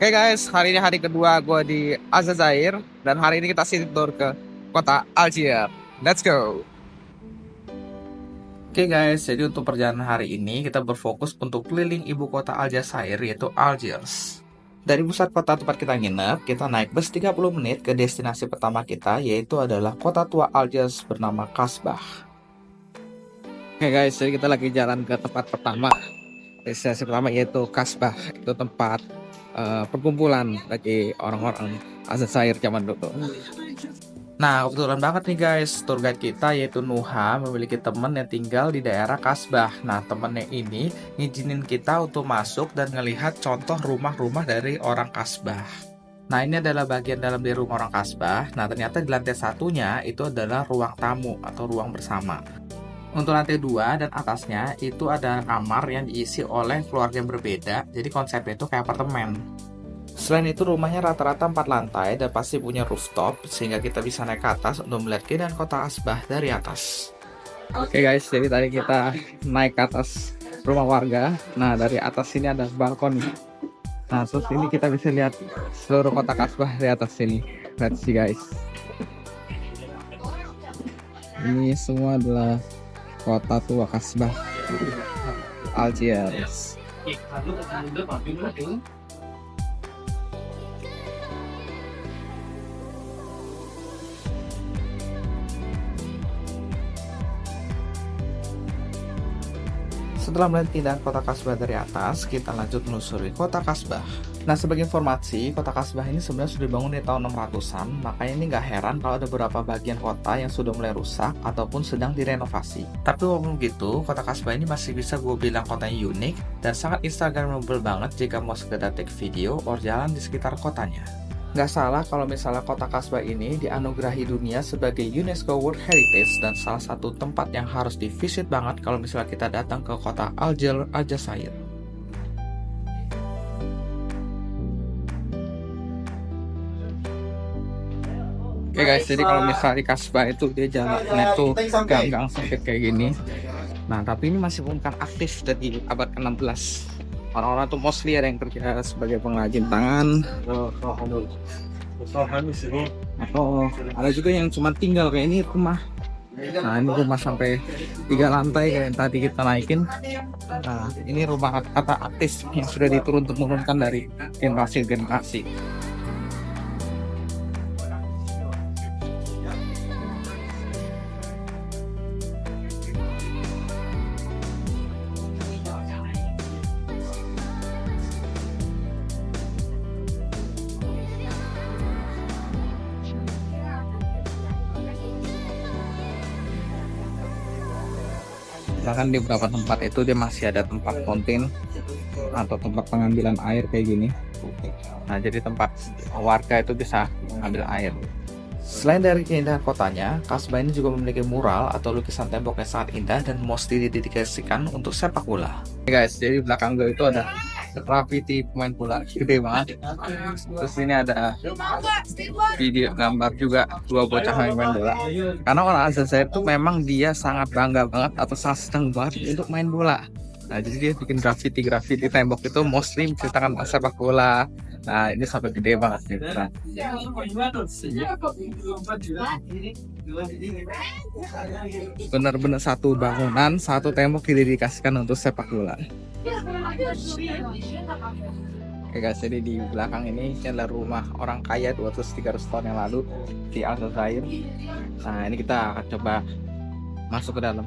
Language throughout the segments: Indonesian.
Oke guys, hari ini hari kedua gue di Aljazair dan hari ini kita city tour ke kota Algiers. Let's go. Oke guys, jadi untuk perjalanan hari ini kita berfokus untuk keliling ibu kota Aljazair yaitu Algiers. Dari pusat kota tempat kita nginep, kita naik bus 30 menit ke destinasi pertama kita yaitu adalah kota tua Algiers bernama Kasbah. Oke guys, jadi kita lagi jalan ke tempat pertama. Destinasi pertama yaitu Kasbah, itu tempat perkumpulan bagi orang-orang Aljazair zaman dulu. Nah, kebetulan banget nih guys, tour guide kita yaitu Nuha memiliki teman yang tinggal di daerah Kasbah. Nah, temennya ini ngizinin kita untuk masuk dan ngelihat contoh rumah-rumah dari orang Kasbah. Nah, ini adalah bagian dalam dari rumah orang Kasbah. Nah, ternyata di lantai satunya itu adalah ruang tamu atau ruang bersama. Untuk lantai 2 dan atasnya itu ada kamar yang diisi oleh keluarga yang berbeda, jadi konsepnya itu kayak apartemen. Selain itu rumahnya rata-rata 4 lantai dan pasti punya rooftop, sehingga kita bisa naik ke atas untuk melihat keindahan kota Kasbah dari atas. Oke guys, jadi tadi kita naik ke atas rumah warga. Nah, dari atas sini ada balkon. Nah, terus ini kita bisa lihat seluruh kota Kasbah dari atas sini. Let's see guys. Ini semua adalah kota tua Kasbah Algiers. Setelah melihat keindahan kota Kasbah dari atas, kita lanjut menelusuri kota Kasbah. Nah, sebagai informasi, kota Kasbah ini sebenarnya sudah dibangun di tahun 600-an, makanya ini nggak heran kalau ada beberapa bagian kota yang sudah mulai rusak ataupun sedang direnovasi. Tapi walaupun begitu, kota Kasbah ini masih bisa gue bilang kotanya unik dan sangat instagramable banget jika mau sekedar take video or jalan di sekitar kotanya. Nggak salah kalau misalnya kota Kasbah ini dianugerahi dunia sebagai UNESCO World Heritage dan salah satu tempat yang harus di-visit banget kalau misalnya kita datang ke kota Aljazair. Oke guys, jadi kalau misalnya di Kasbah itu dia jalannya tuh gang-gang sempit kayak gini. Nah, tapi ini masih bukan aktif dari abad ke-16. Orang-orang tuh mostly ada yang kerja sebagai pengrajin tangan. Oh, ada juga yang cuma tinggal kayak ini rumah. Nah, ini rumah sampai 3 lantai kayak yang tadi kita naikin. Nah, ini rumah kata artis yang sudah diturun-temurunkan dari generasi ke generasi. Bahkan di beberapa tempat itu dia masih ada tempat fountain atau tempat pengambilan air kayak gini. Nah, jadi tempat warga itu bisa mengambil air. Selain dari keindahan kotanya, Kasbah ini juga memiliki mural atau lukisan tembok yang sangat indah dan mostly didedikasikan untuk sepak bola. Hey guys, jadi belakang gue itu ada graffiti pemain bola gede banget. Terus ini ada video gambar juga 2 bocah main bola. Karena orang Aljazair itu memang dia sangat bangga banget atau sangat senang banget untuk main bola. Nah, jadi dia bikin graffiti tembok itu mostly menceritakan tentang sepak bola. Nah, ini sampai gede banget nih. Benar-benar satu bangunan, satu tembok didedikasikan untuk sepak bola. Oke guys, jadi di belakang ini adalah rumah orang kaya 200-300 tahun yang lalu di Aljazair. Nah, ini kita akan coba masuk ke dalam.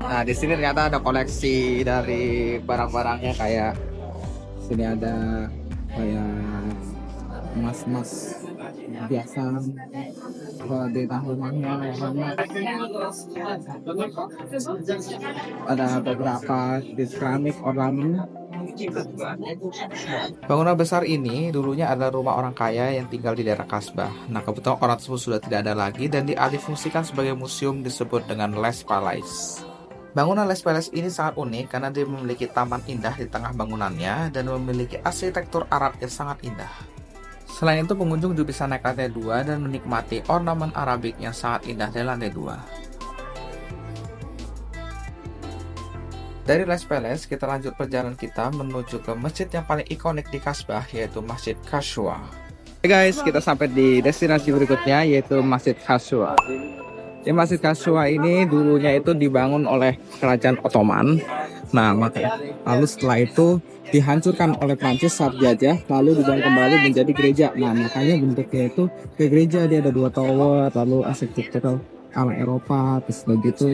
Nah, di sini ternyata ada koleksi dari barang-barangnya, kayak sini ada kayak emas-emas biasa di rumahnya. Ada beberapa di keramik ornamen. Bangunan besar ini dulunya adalah rumah orang kaya yang tinggal di daerah Kasbah. Nah, kebetulan orang tersebut sudah tidak ada lagi dan dialihfungsikan sebagai museum disebut dengan Les Palais. Bangunan Les Palais ini sangat unik karena dia memiliki taman indah di tengah bangunannya dan memiliki arsitektur Arab yang sangat indah. Selain itu, pengunjung juga bisa naik lantai 2 dan menikmati ornamen Arabik yang sangat indah dari lantai 2. Dari Les Palace, kita lanjut perjalanan kita menuju ke masjid yang paling ikonik di Kasbah, yaitu Masjid Khashua. Oke guys, kita sampai di destinasi berikutnya, yaitu Masjid Khashua. Di Masjid Khashua ini dulunya itu dibangun oleh Kerajaan Ottoman. Nah, lalu setelah itu dihancurkan oleh Prancis saat jajah, lalu dibangun kembali menjadi gereja. Nah, makanya bentuknya itu ke gereja, dia ada 2 tower, lalu arsitektural ala Eropa, terus begitu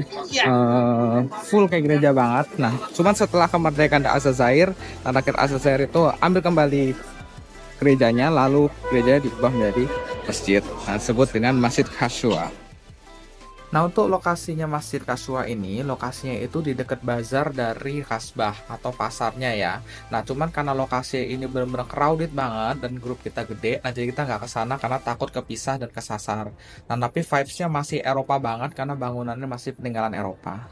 full kayak gereja banget. Nah, cuman setelah kemerdekaan Aljazair, rakyat Aljazair itu ambil kembali gerejanya, lalu gerejanya diubah menjadi masjid. Nah, disebut dengan Masjid Khashua. Nah, untuk lokasinya Masjid Khashua ini, lokasinya itu di dekat bazar dari Kasbah atau pasarnya ya. Nah, cuman karena lokasi ini benar-benar crowded banget dan grup kita gede, nah jadi kita nggak ke sana karena takut kepisah dan kesasar. Nah, tapi vibes-nya masih Eropa banget karena bangunannya masih peninggalan Eropa.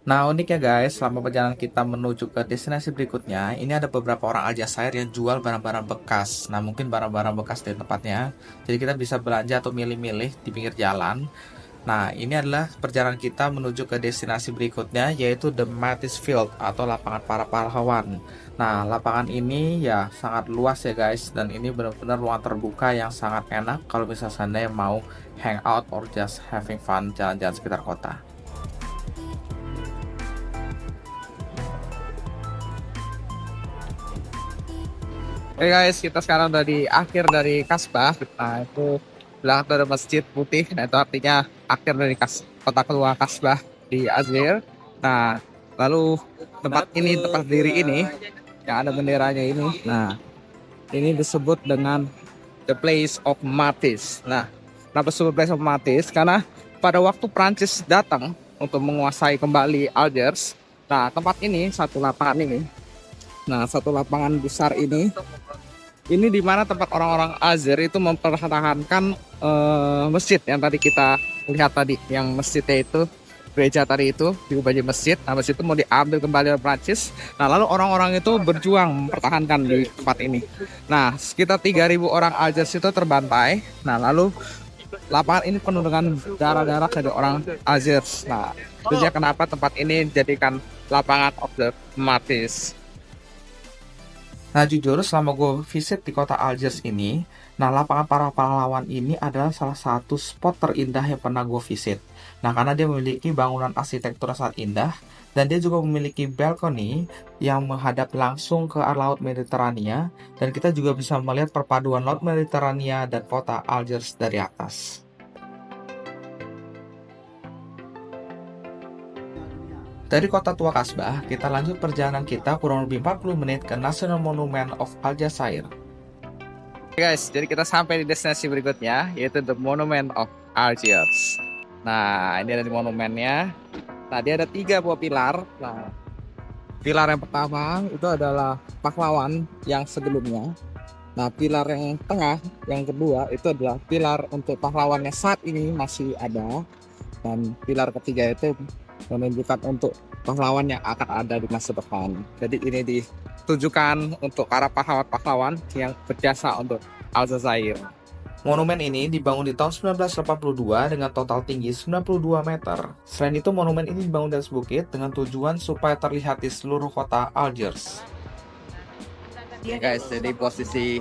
Nah, uniknya guys, selama perjalanan kita menuju ke destinasi berikutnya, ini ada beberapa orang Aljazair yang jual barang-barang bekas. Nah, mungkin barang-barang bekas di tempatnya. Jadi kita bisa belanja atau milih-milih di pinggir jalan. Nah, ini adalah perjalanan kita menuju ke destinasi berikutnya, yaitu The Mattis Field atau lapangan para pahlawan. Nah, lapangan ini ya sangat luas ya guys, dan ini benar-benar ruang terbuka yang sangat enak kalau misalnya Anda yang mau hangout or just having fun jalan-jalan sekitar kota. Oke guys, kita sekarang udah di akhir dari Kasbah. Nah, itu belakang ada masjid putih, nah itu artinya akhir dari kota kedua Kasbah di Aljazair. Nah, lalu tempat berdiri ini yang ada benderanya ini, nah ini disebut dengan the place of Mattis. Nah, kenapa disebut place of Mattis? Karena pada waktu Prancis datang untuk menguasai kembali Algiers, nah tempat ini, satu lapangan besar ini di mana tempat orang-orang Azir itu mempertahankan masjid yang tadi kita lihat tadi, yang masjidnya itu gereja tadi itu diubah jadi masjid. Nah, masjid itu mau diambil kembali oleh Prancis. Nah, lalu orang-orang itu berjuang mempertahankan di tempat ini. Nah, sekitar 3.000 orang Algiers itu terbantai. Nah, lalu lapangan ini penuh dengan darah-darah dari orang Algiers. Nah, itu dia kenapa tempat ini dijadikan lapangan of the Martyrs. Nah, jujur selama gue visit di kota Algiers ini, nah lapangan para pahlawan ini adalah salah satu spot terindah yang pernah gue visit. Nah, karena dia memiliki bangunan arsitektur yang sangat indah, dan dia juga memiliki balkoni yang menghadap langsung ke Laut Mediterania, dan kita juga bisa melihat perpaduan Laut Mediterania dan kota Algiers dari atas. Dari kota tua Kasbah, kita lanjut perjalanan kita kurang lebih 40 menit ke National Monument of Aljazair. Oke guys, jadi kita sampai di destinasi berikutnya, yaitu The Monument of Algiers. Nah, ini ada di monumennya. Nah, dia ada 3 buah pilar. Nah, pilar yang pertama itu adalah pahlawan yang sebelumnya. Nah, pilar yang tengah, yang kedua itu adalah pilar untuk pahlawan yang saat ini masih ada. Dan pilar ketiga itu menunjukkan untuk pahlawan yang akan ada di masa depan. Jadi ini ditujukan untuk para pahlawan-pahlawan yang berjasa untuk Aljazair. Monumen ini dibangun di tahun 1982 dengan total tinggi 92 meter. Selain itu, monumen ini dibangun di atas bukit dengan tujuan supaya terlihat di seluruh kota Algiers. Guys, jadi posisi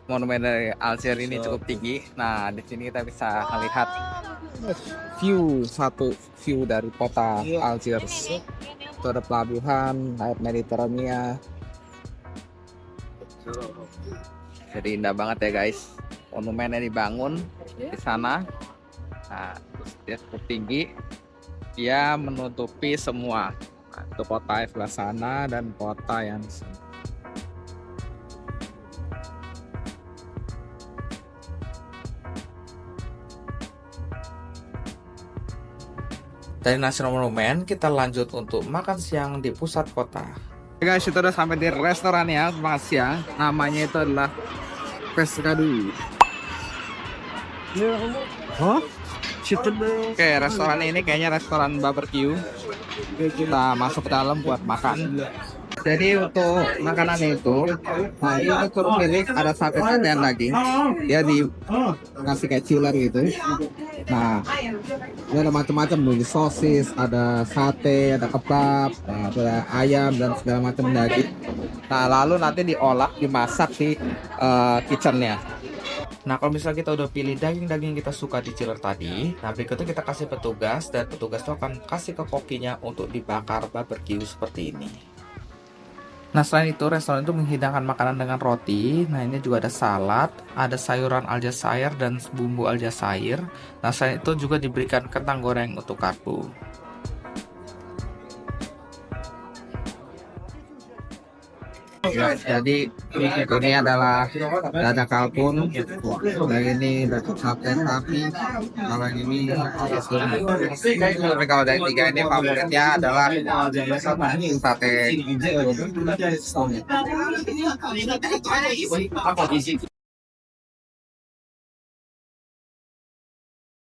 monumen dari Algiers ini cukup tinggi. Nah, di sini kita bisa melihat satu view dari kota Algiers. Itu ada pelabuhan Laut Mediterania. Jadi indah banget ya guys. Monumennya dibangun di sana. Nah, dia cukup tinggi. Dia menutupi semua. Nah, itu kota yang sebelah sana dan kota yang di sini. Dari National Monument, kita lanjut untuk makan siang di pusat kota. Guys, itu udah sampai di restoran ya, makan siang. Namanya itu adalah Pescado. Oke, restoran ini kayaknya restoran barbecue. Kita masuk ke dalam buat makan. Jadi untuk makanannya itu, nah ini kita suruh pilih ada sate dan daging, dia dikasih kayak chiller gitu. Nah, ini ada macam-macam nih, sosis, ada sate, ada kebab, nah, ada ayam dan segala macam daging. Nah, lalu nanti diolah, dimasak di kitchennya. Nah, kalau misalnya kita udah pilih daging-daging kita suka di chiller tadi, nah berikutnya kita kasih petugas dan petugas itu akan kasih ke kokinya untuk dibakar barbecue seperti ini. Nah, selain itu restoran itu menghidangkan makanan dengan roti. Nah, ini juga ada salad, ada sayuran aljazair dan bumbu aljazair. Nah, selain itu juga diberikan kentang goreng untuk karbo. Ya, jadi ini adalah dada kalkun, dan ini dada sate sapi, kalau ini tapi kalau dari tiga ini favoritnya adalah sate.